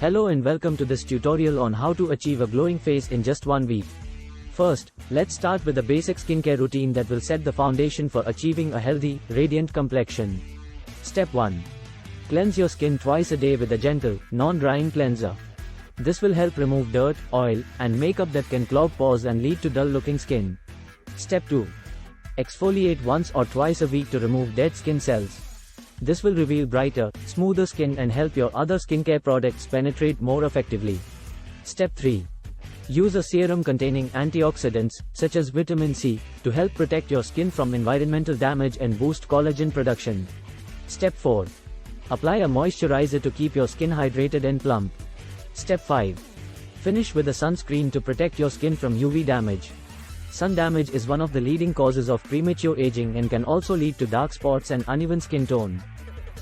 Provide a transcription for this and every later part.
Hello and welcome to this tutorial on how to achieve a glowing face in just 1 week. First, let's start with a basic skincare routine that will set the foundation for achieving a healthy, radiant complexion. Step 1. Cleanse your skin twice a day with a gentle, non-drying cleanser. This will help remove dirt, oil, and makeup that can clog pores and lead to dull-looking skin. Step 2. Exfoliate once or twice a week to remove dead skin cells. This will reveal brighter, smoother skin and help your other skincare products penetrate more effectively. Step 3. Use a serum containing antioxidants, such as vitamin C, to help protect your skin from environmental damage and boost collagen production. Step 4. Apply a moisturizer to keep your skin hydrated and plump. Step 5. Finish with a sunscreen to protect your skin from UV damage. Sun damage is one of the leading causes of premature aging and can also lead to dark spots and uneven skin tone.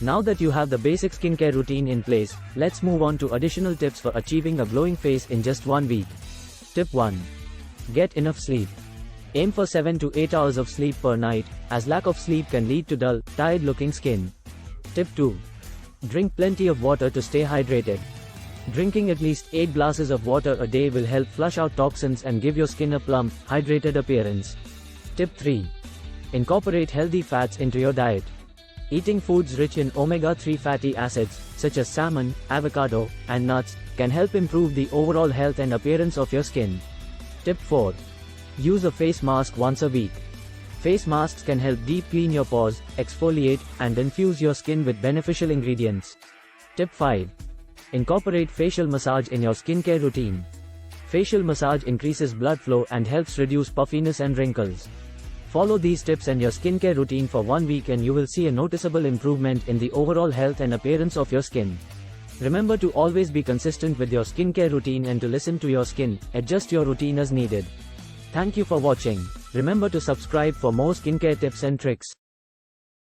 Now that you have the basic skincare routine in place, let's move on to additional tips for achieving a glowing face in just 1 week. Tip 1. Get enough sleep. Aim for 7 to 8 hours of sleep per night, as lack of sleep can lead to dull, tired-looking skin. Tip 2. Drink plenty of water to stay hydrated. Drinking at least 8 glasses of water a day will help flush out toxins and give your skin a plump, hydrated appearance. Tip 3. Incorporate healthy fats into your diet. Eating foods rich in omega-3 fatty acids, such as salmon, avocado, and nuts, can help improve the overall health and appearance of your skin. Tip 4. Use a face mask once a week. Face masks can help deep clean your pores, exfoliate, and infuse your skin with beneficial ingredients. Tip 5. Incorporate facial massage in your skincare routine. Facial massage increases blood flow and helps reduce puffiness and wrinkles. Follow these tips and your skincare routine for 1 week and you will see a noticeable improvement in the overall health and appearance of your skin. Remember to always be consistent with your skincare routine and to listen to your skin, adjust your routine as needed. Thank you for watching. Remember to subscribe for more skincare tips and tricks.